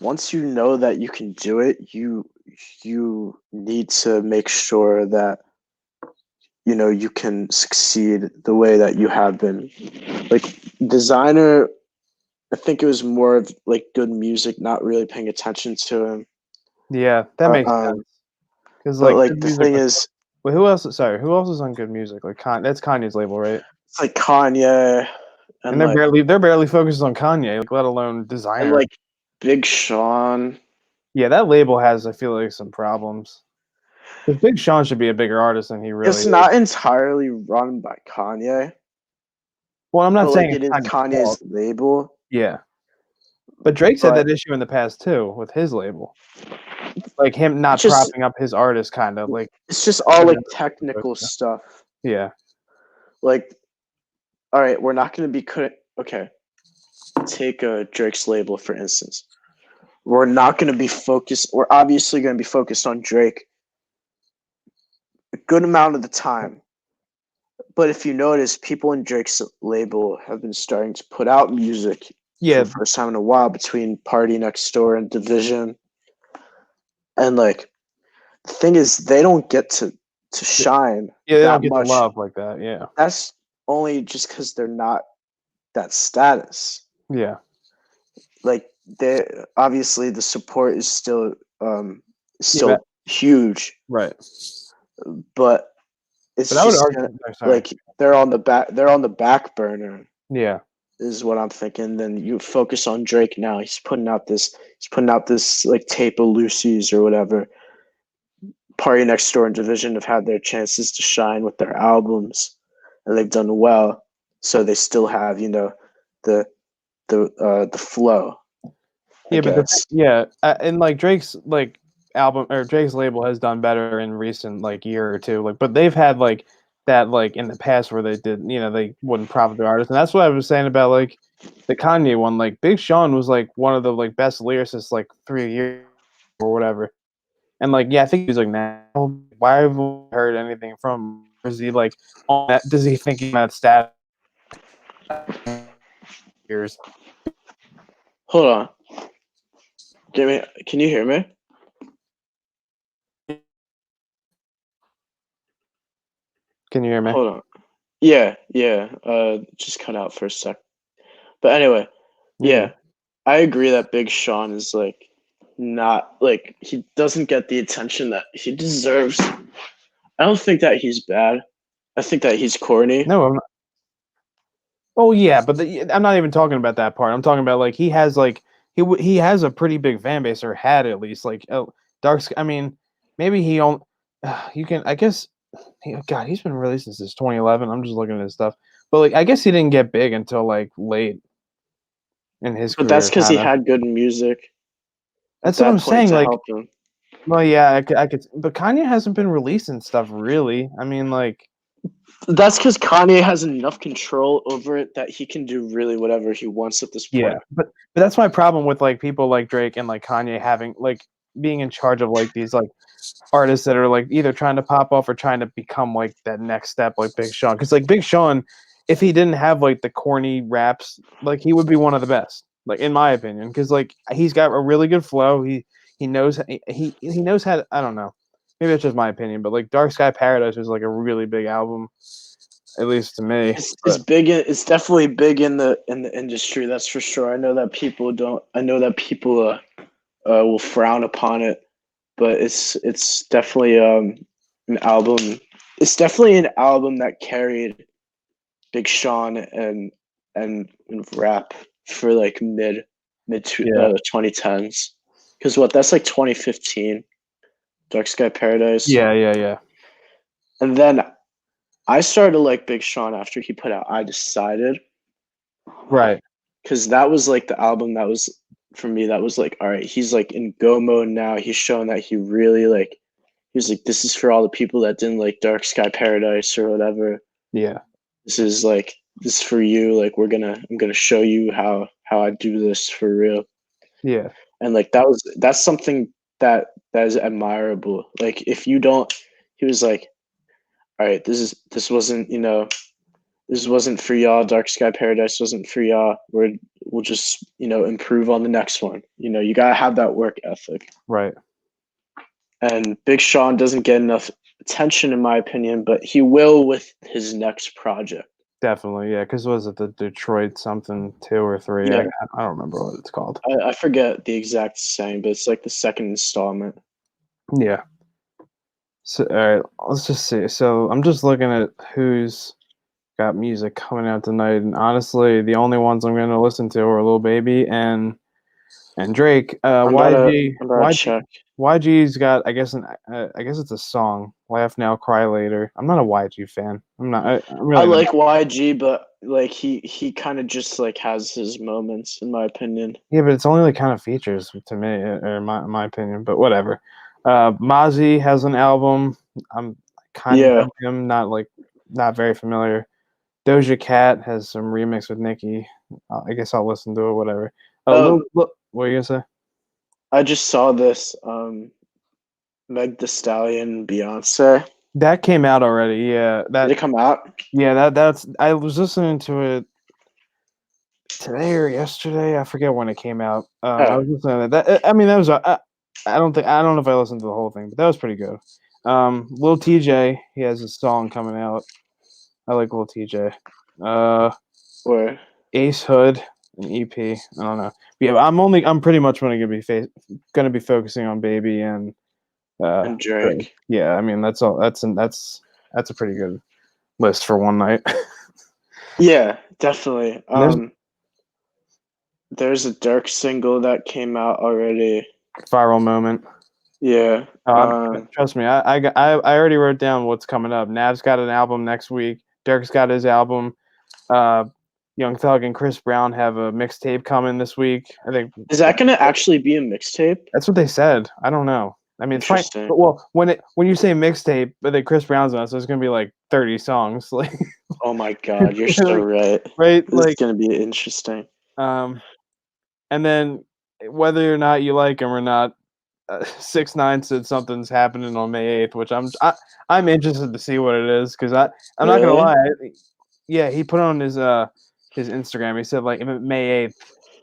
once you know that you can do it, you need to make sure that you can succeed the way that you have been. Like Designer, I think it was more of like good music, not really paying attention to him. Yeah, that Uh, makes um, sense. Because but like like good the music thing was. is, Wait, who else? Sorry, who else is on good music? Like that's Kanye's label, right? it's like Kanye And and they're barely focused on Kanye, like let alone and Designer. like Big Sean. Yeah, that label has I feel like some problems. Because Big Sean should be a bigger artist than he really It's is. not entirely run by Kanye, Well, I'm not but saying like it's it is Kanye's Kanye's fault. label. Yeah, but Drake's had But that issue in the past too with his label, like him not just propping up his artist, kind of like. it's just all Better like than they're supposed technical to. stuff. Yeah, Like, all right, we're not going to be okay. Take Drake's label for instance. We're not going to be focused. We're obviously going to be focused on Drake a good amount of the time. But if you notice, people in Drake's label have been starting to put out music for yeah, the first time in a while between Party Next Door and Division. And like the thing is, they don't get to shine yeah. They don't that get the much. love like that. Yeah, That's only just because they're not that status. yeah, Like they obviously the support is still yeah. But, huge, right. but But it's I would just argue. Oh, sorry. like they're on the back burner. Yeah, is what I'm thinking. Then you focus on Drake now. He's putting out this like tape of Lucy's or whatever. Party Next Door and Division have had their chances to shine with their albums, and they've done well. So they still have, the the flow, I Yeah, but guess. and like Drake's like album or Drake's label has done better in recent like year or two. Like, but they've had like that like in the past where they did, they wouldn't profit their artists, and that's what I was saying about like the Kanye one. Like, Big Sean was like one of the like best lyricists like 3 years or whatever, and like I think he's like now. Why haven't we heard anything from him? Or is he like on that? Does he think he's on that stat years? Hold on, give me. Can you hear me? Can you hear me? Hold on. Yeah, yeah. Just cut out for a sec. But anyway, Yeah. yeah, I agree that Big Sean is like not like he doesn't get the attention that he deserves. I don't think that he's bad. I think that he's corny. No, I'm not. Oh yeah, but I'm not even talking about that part. I'm talking about like he has like he has a pretty big fan base, or had at least. Like, oh, I mean, maybe he only you can, I guess. God, he's been releasing since 2011. I'm just looking at his stuff, but like I guess he didn't get big until like late in his But that's career, because he kind of. had good music at That's what that I'm point saying. to Like, help him. well, yeah, I could, but Kanye hasn't been releasing stuff really. I mean, like, That's because Kanye has enough control over it that he can do really whatever he wants at this yeah, point. but that's my problem with like people like Drake and like Kanye having like being in charge of like these like artists that are like either trying to pop off or trying to become like that next step, like Big Sean. Because like Big Sean, if he didn't have like the corny raps, like he would be one of the best, like in my opinion. Because like he's got a really good flow. He knows he knows how to, I don't know. Maybe that's just my opinion, but like Dark Sky Paradise was like a really big album, at least to me. It's But big. It's definitely big in the industry. That's for sure. I know that people don't. I know that people will frown upon it, but it's definitely an album. It's definitely an album that carried Big Sean and rap for like mid yeah, 2010s. Because what, that's like 2015, Dark Sky Paradise, yeah, and then I started to like Big Sean after he put out I Decided, right, because that was like the album that was, for me, that was like, all right, he's like in go mode now. He's showing that he really like, he was like, this is for all the people that didn't like Dark Sky Paradise or whatever. yeah, This is like, this is for you. Like, I'm gonna show you how I do this for real. yeah, And like that's something that is admirable. Like, if you don't, he was like, all right, this wasn't, this wasn't for y'all. Dark Sky Paradise wasn't for y'all. We'll just, improve on the next one. You gotta have that work ethic. right. And Big Sean doesn't get enough attention, in my opinion, but he will with his next project. Definitely, yeah. Because was it the Detroit something 2 or 3? I Yeah, I don't remember what it's called. I forget the exact saying, but it's like the second installment. Yeah. So, all right, let's just see. So I'm just looking at who's got music coming out tonight, and honestly, the only ones I'm going to listen to are Lil Baby and Drake. I'm about to check. YG's got, I guess, I guess it's a song. Laugh Now, Cry Later. I'm not a YG fan. I'm not. I'm I really not. like YG, but like he kind of just like has his moments, in my opinion. Yeah, but it's only like kind of features to me, or my opinion. But whatever. Mozzie has an album. I'm kind of Yeah. know him, not very familiar. Doja Cat has some remix with Nicki. I guess I'll listen to it. Whatever. Oh, What are you gonna say? I just saw this. Meg Thee Stallion, Beyonce. That came out already. Yeah, Did it come out? that's. I was listening to it today or yesterday. I forget when it came out. I Oh, was listening to that. I mean, that was. I don't know if I listened to the whole thing, but that was pretty good. Lil TJ, he has a song coming out. I like Lil TJ. Uh, where? Ace Hood, an EP. I don't know. But yeah, I'm pretty much gonna be focusing on Baby and And Drake. Drake. Yeah, I mean that's all. That's a pretty good list for one night. Yeah, definitely. And There's a Dirk single that came out already. Viral moment. Yeah. Trust me, I already wrote down what's coming up. Nav's got an album next week. Dirk's got his album. Young Thug and Chris Brown have a mixtape coming this week. I think Is that gonna actually be a mixtape? that's what they said. I don't know. I mean, it's fine. Interesting. Well, when you say mixtape, but then Chris Brown's on, so it's gonna be like 30 songs, like Oh my god, you're so like, right. right, This is like gonna be interesting. and then whether or not you like him or not, 6ix9ine said something's happening on May 8th, which I'm interested to see what it is because I'm not gonna Really? lie. Yeah, he put on his Instagram. He said like May 8th,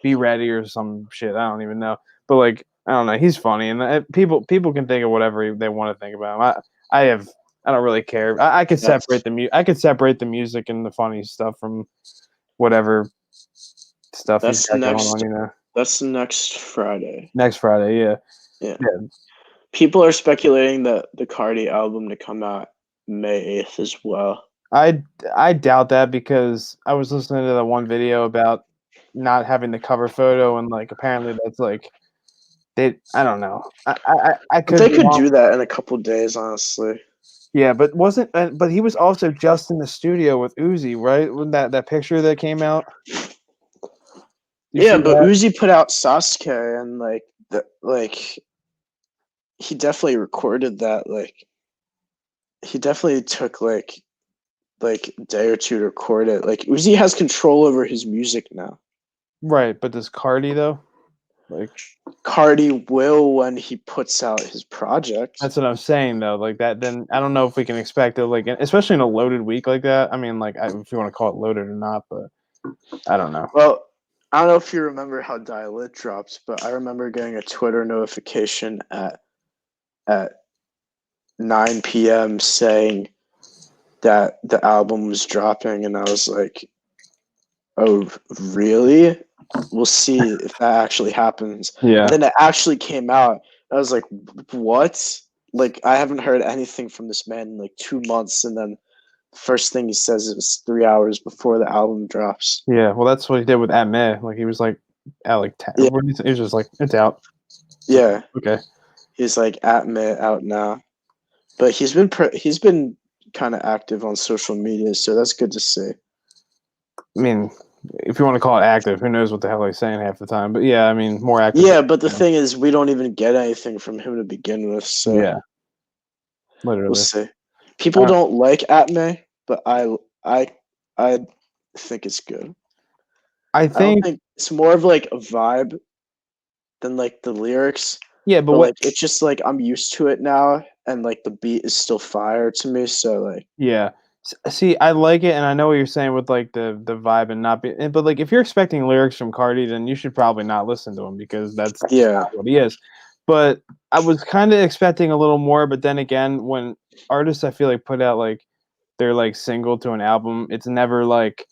be ready or some shit. I don't even know, but like I don't know. He's funny, and people can think of whatever they want to think about him. I don't really care. I could separate I could separate the music and the funny stuff from whatever stuff he's That's got going on. next. You know, That's next Friday. next Friday. Yeah, Yeah. yeah. People are speculating that the Carti album to come out May 8th as well. I doubt that because I was listening to that one video about not having the cover photo and like apparently that's like I don't know. I But could they be could wrong. do that in a couple days, honestly. Yeah, but wasn't but he was also just in the studio with Uzi, right? When that picture that came out, you Yeah, see but that? Uzi put out Sasuke and like he definitely recorded that. Like he definitely took like a day or two to record it. Like Uzi has control over his music now. Right, but does Cardi though? Like Cardi will when he puts out his project. that's what I'm saying though. Like that, then I don't know if we can expect it. Like especially in a loaded week like that. I mean, like if you want to call it loaded or not, but I don't know. Well, I don't know if you remember how Dial It dropped, but I remember getting a Twitter notification at 9 p.m. saying that the album was dropping, and I was like, "Oh, really? We'll see if that actually happens." Yeah, And then it actually came out. I was like, "What?" Like I haven't heard anything from this man in like 2 months, and then the first thing he says is 3 hours before the album drops. yeah. Well, that's what he did with At May. Like he was like at like 10. Yeah, He was just like it's out. It's like, yeah. okay. He's like at me out now, but he's been kind of active on social media, so that's good to see. I mean, if you want to call it active, who knows what the hell he's saying half the time? But yeah, I mean, more active. Yeah, but the thing is, we don't even get anything from him to begin with, so Yeah, we'll literally. see. People don't like Atme, but I think it's good. I I don't think. think it's more of like a vibe than like the lyrics, Yeah, but but what? like it's just like I'm used to it now, and like the beat is still fire to me. So like, Yeah. See, I like it, and I know what you're saying with like the vibe and not be. But like, if you're expecting lyrics from Cardi, then you should probably not listen to him because that's just yeah, not what he is. But I was kind of expecting a little more. But then again, when artists I feel like put out like their like single to an album, it's never like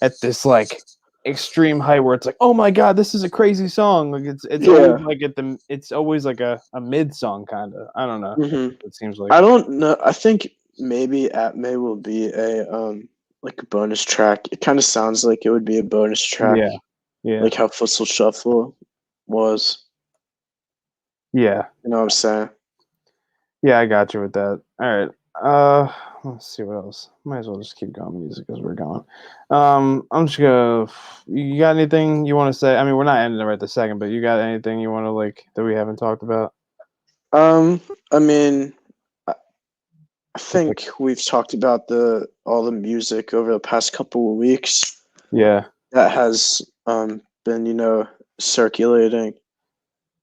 at this like extreme height where it's like, oh my god, this is a crazy song. Like it's always yeah. like it's always like a mid song kind of. I don't know. It seems like I don't know. I think maybe Atme will be a like a bonus track. It kind of sounds like it would be a bonus track, yeah, yeah, like how Futsal Shuffle was. yeah, You know what I'm saying? yeah. I got you with that. All right. Let's see what else. Might as well just keep going music as we're going. I'm just gonna. You got anything you want to say? I mean, we're not ending it right this second, but you got anything you want to like that we haven't talked about? I mean, I think we've talked about the all the music over the past couple of weeks Yeah, that has been circulating.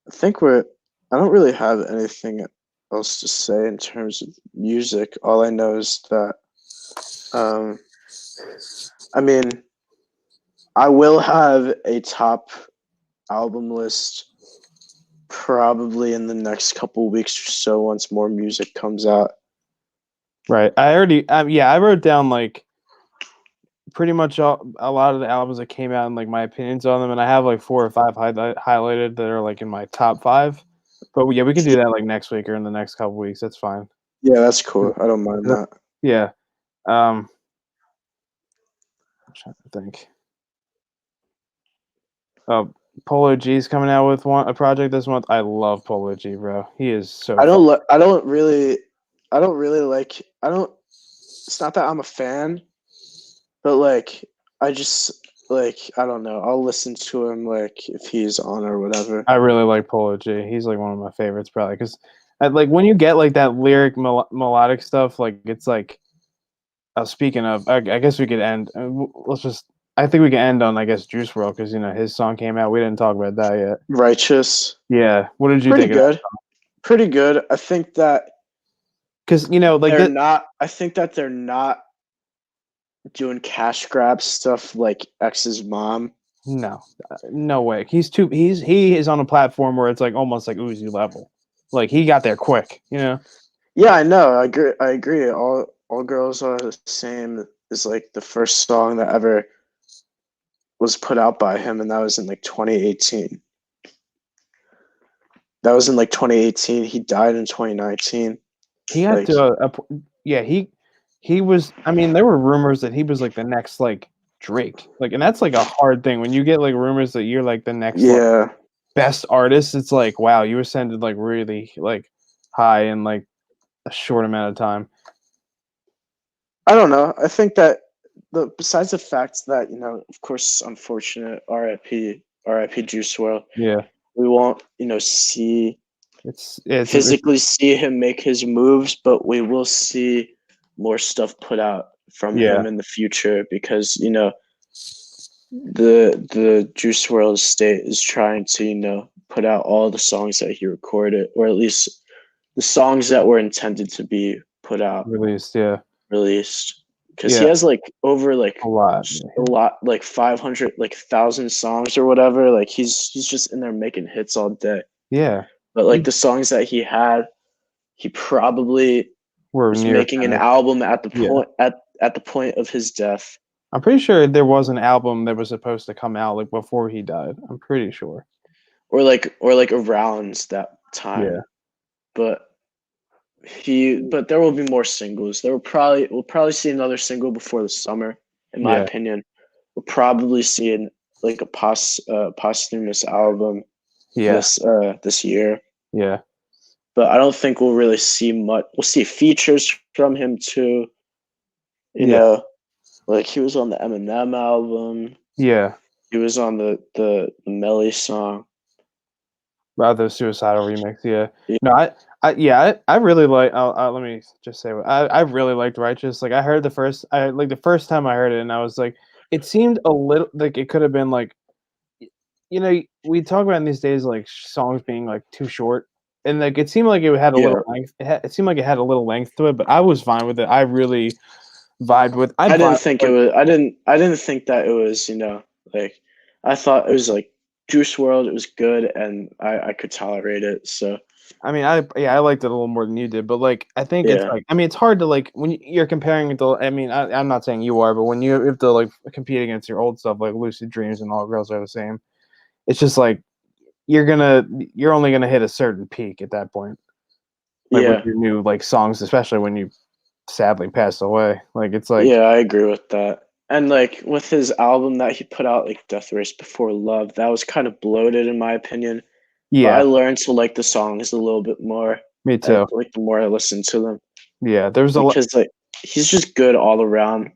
I think we're. I don't really have anything else to say in terms of music. All I know is that um, I mean, I will have a top album list probably in the next couple weeks or so once more music comes out. right. I already. Yeah, I wrote down like pretty much a lot of the albums that came out and like my opinions on them, and I have like 4 or 5 highlighted that are like in my top 5. But yeah, we can do that like next week or in the next couple weeks. That's fine. Yeah, that's cool. I don't mind that. Yeah. I'm trying to think. Polo G's coming out with a project this month. I love Polo G, bro. He is so I fun. don't really like. I don't. It's not that I'm a fan, but like I just like I don't know. I'll listen to him like if he's on or whatever. I really like Polo G. He's like one of my favorites, probably because like when you get like that lyric melodic stuff, like it's like. Speaking of, I guess we could end. Let's just. I think we can end on, I guess, Juice World because his song came out. We didn't talk about that yet. Righteous, Yeah. What did you pretty think of that? good, pretty good. I think that Because like they're not. I think that they're not doing cash grab stuff like X's mom. no, no way. He is on a platform where it's like almost like Uzi level. Like he got there quick. Yeah, I know. I agree. I agree. All girls are the same is like the first song that ever was put out by him, and that was in like 2018. That was in like 2018. He died in 2019. He got Like, to yeah. He was. I mean, there were rumors that he was like the next like Drake. Like, and that's like a hard thing when you get like rumors that you're like the next like yeah, best artist. It's like wow, you ascended like really like high in like a short amount of time. I don't know. I think that besides the fact that of course, unfortunate R.I.P. Juice WRLD, Yeah, we won't see it's physically see him make his moves, but we will see more stuff put out from yeah, him in the future because the Juice WRLD estate is trying to put out all the songs that he recorded, or at least the songs that were intended to be put out, released. Yeah, released, because he yeah, has like over like a lot. a lot, like 500, like 1,000 songs or whatever. Like he's just in there making hits all day. Yeah, But like the songs that he had, he probably we're was near making an finished. album at the Yeah, point at the point of his death, I'm pretty sure there was an album that was supposed to come out like before he died. I'm pretty sure. or like around that Yeah, time. But but there will be more singles. We'll probably see another single before the summer, in my yeah, opinion. We'll probably see like a posthumous album yeah, this year. yeah, But I don't think we'll really see much. We'll see features from him too. You yeah, know, like he was on the Eminem album. yeah. He was on the Melly song. Rather suicidal remix. Yeah. Yeah, No, I really like. Let me just say, I really liked Righteous. Like I heard the first time I heard it, and I was like, it seemed a little like it could have been like, we talk about in these days like songs being like too short, and like it seemed like it had a yeah. little length. It seemed like it had a little length to it, but I was fine with it. I really vibed with. I I didn't vibed think it with, was. I didn't think that it was. Like I thought it was like Juice World. It was good, and I could tolerate it. So I mean, I liked it a little more than you did, but like I think it's yeah, like I mean it's hard to like when you're comparing it to. I mean, I'm not saying you are, but when you have to like compete against your old stuff like Lucid Dreams and All Girls Are the Same, it's just like you're only gonna hit a certain peak at that point, like with yeah, your new like songs, especially when you sadly passed away. Like it's like yeah. I agree with that. And like with his album that he put out, like Death Race Before Love, that was kind of bloated in my opinion. But I yeah, learned to like the songs a little bit more. me I too. like the more I listen to them Yeah, there's a because like he's just good all around.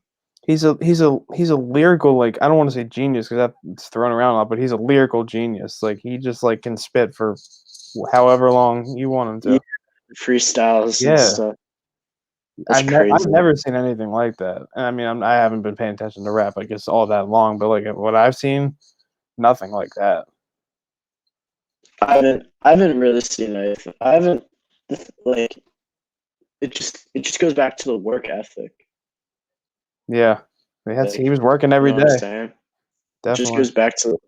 he's a lyrical like I don't want to say genius because that's thrown around a lot, but he's a lyrical genius. Like he just like can spit for however long you want him Yeah, to. freestyles and Yeah, stuff. That's I've crazy. never seen anything like that. And I mean I haven't been paying attention to rap I guess all that long, but like what I've seen, nothing like that. I haven't really seen anything. I haven't like it just goes back to the work ethic. Yeah, he Like was working you every know what I'm day, saying? It just definitely. goes back to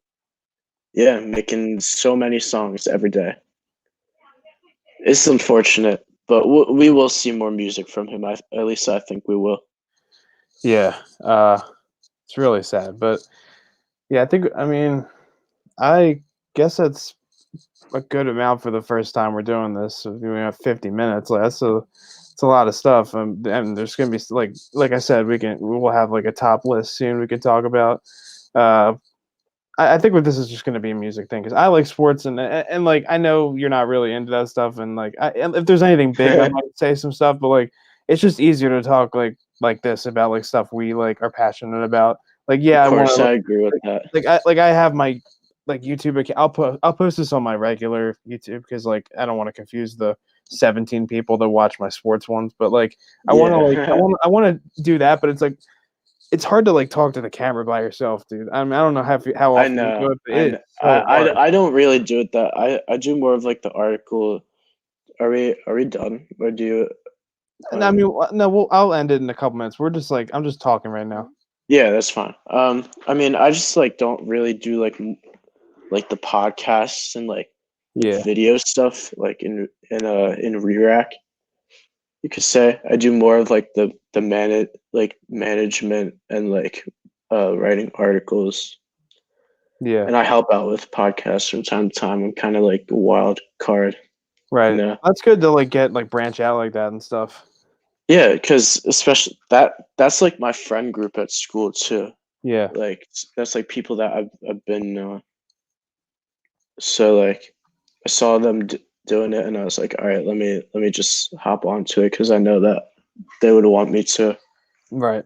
yeah, making so many songs every day. It's unfortunate, but we will see more music from him. At least I think we will. Yeah, it's really sad, but yeah, I mean I guess that's a good amount for the first time we're doing this. So we have 50 minutes. Like it's a lot of stuff. And there's gonna be like I said, we will have like a top list soon. We could talk about. Uh, I think what this is just going to be a music thing because I like sports and like I know you're not really into that stuff and like and if there's anything big I might say some stuff but like it's just easier to talk like this about like stuff we like are passionate about. Like Of yeah, I want course, to I agree with that. I have my like YouTube account. I'll post this on my regular YouTube because like I don't want to confuse the 17 people that watch my sports ones. But like I want to like Yeah, I want to do that, but it's like it's hard to like talk to the camera by yourself, dude. I mean I don't know how I often you do know. it, but it's I, so hard. I don't really do it that. I do more of like the article. Are we done? Or do you? And I Or, mean no, I'll end it in a couple minutes. We're just like I'm just talking right now. yeah, that's fine. I mean, I just like don't really do like the podcasts and like Yeah, video stuff like in re-rack. You could say I do more of like the management and like writing articles, yeah, and I help out with podcasts from time to time. I'm kind of like a wild card, you right. know. That's good to like get like branch out like that and stuff. Yeah, because especially that's like my friend group at school too. Yeah. Like that's like people that I've been so like I saw them doing it and I was like, all right, let me just hop onto it because I know that they would want me to. Right.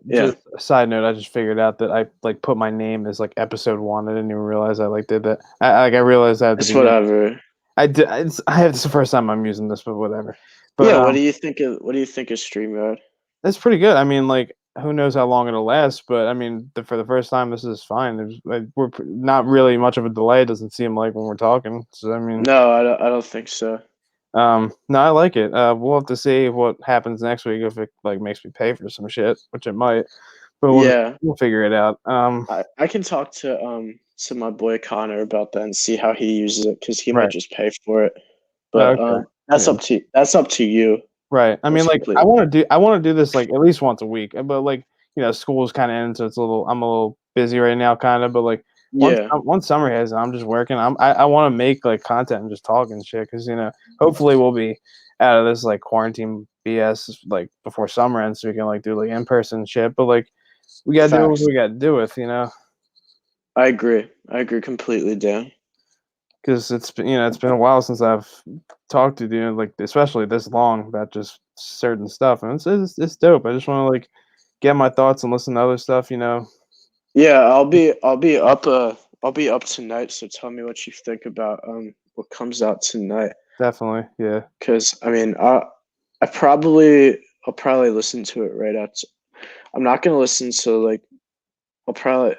Yeah, Just a side note, I just figured out that I like put my name as like episode 1. I didn't even realize I like did that. I realized that at the it's beginning. whatever. I did. It's the first time I'm using this, but whatever. But Yeah, what do you think of StreamYard? it's pretty good. I mean, like who knows how long it'll last? But I mean, for the first time, this is fine. There's like, not really much of a delay. It doesn't seem like when we're talking. So I mean, No, I don't think so. no, I like it. We'll have to see what happens next week if it like makes me pay for some shit, which it might. But Yeah, we'll figure it out. I can talk to my boy Connor about that and see how he uses it because he might Right. just pay for it. Oh, But okay. that's Yeah. up to you. Right. I mean, That's like, complete. I want to do this like at least once a week, but like, school's kind of in, so I'm a little busy right now, kind of. But like, Yeah, once summer hits, and I'm just working. I want to make like content and just talk and shit, because hopefully we'll be out of this like quarantine BS like before summer ends, so we can like do like in person shit. But like, we gotta do what facts. we gotta do with. I agree. I agree completely, Dan. Because it's been a while since I've talked to you like especially this long about just certain stuff, and it's dope. I just want to like get my thoughts and listen to other stuff. Yeah, I'll be up tonight. So tell me what you think about what comes out tonight. Definitely, yeah, Because I mean, I'll probably listen to it right after. I'm not gonna listen to like I'll probably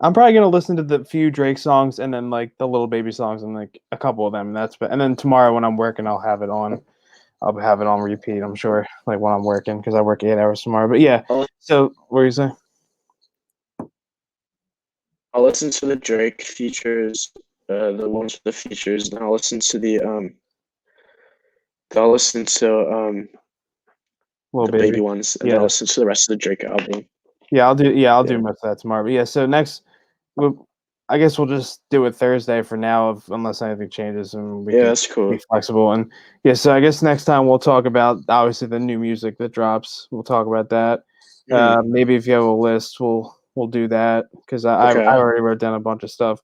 I'm probably gonna listen to the few Drake songs and then like the Little Baby songs and like a couple of them. And then tomorrow when I'm working, I'll have it on. I'll have it on repeat. I'm sure, like when I'm working, because I work 8 hours tomorrow. But yeah, I'll, so what are you saying? I'll listen to the Drake features, the ones with the features, and I'll listen to Little the baby Baby, ones, and then I'll yeah, listen to the rest of the Drake album. I'll do Yeah, most of that tomorrow. But yeah, so next I guess we'll just do it Thursday for now, unless anything changes, and we yeah, can that's cool. be flexible. And yeah, so I guess next time we'll talk about obviously the new music that drops. We'll talk about that. Mm, Maybe if you have a list, we'll do that because I okay, already wrote down a bunch of stuff,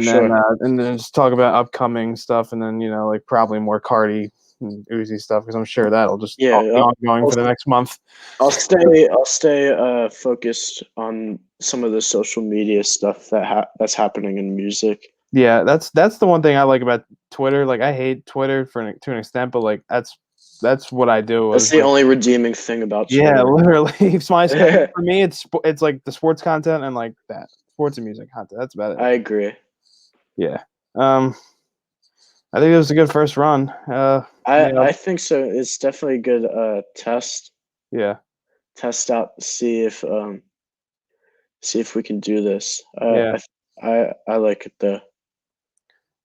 sure. and then just talk about upcoming stuff, and then like probably more Carti and Uzi stuff because I'm sure that'll just Yeah, be ongoing I'll, for the next month. I'll stay focused on some of the social media stuff that's happening in music. Yeah, that's the one thing I like about Twitter. Like I hate Twitter to an extent, but like that's what I do. That's Is the like only redeeming thing about yeah, Twitter. literally. It's my I for me. It's like the sports content and like that sports and music content. That's about it. agree. Yeah. Um, I think it was a good first run. I Yeah, I think so. It's definitely a good yeah, test out to see if we can do this. yeah, I like it though.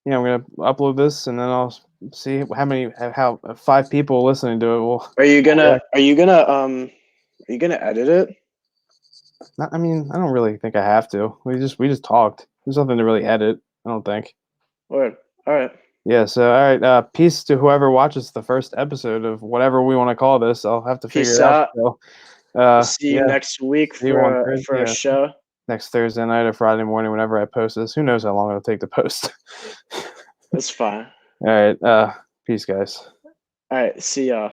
yeah. I'm gonna upload this and then I'll see how 5 people listening to it will. Are you gonna react. are you gonna um are you gonna edit it? I mean, I don't really think I have to. We just talked. There's nothing to really edit. I don't think. Or all right. Yeah, so all right, peace to whoever watches the first episode of whatever we want to call this. I'll have to figure Peace it out out. still. We'll see you Yeah, next week see you on for Thursday. for our Yeah, show. next Thursday night or Friday morning whenever I post this. Who knows how long it'll take to post. It's fine. All right. Peace, guys. All right. See ya.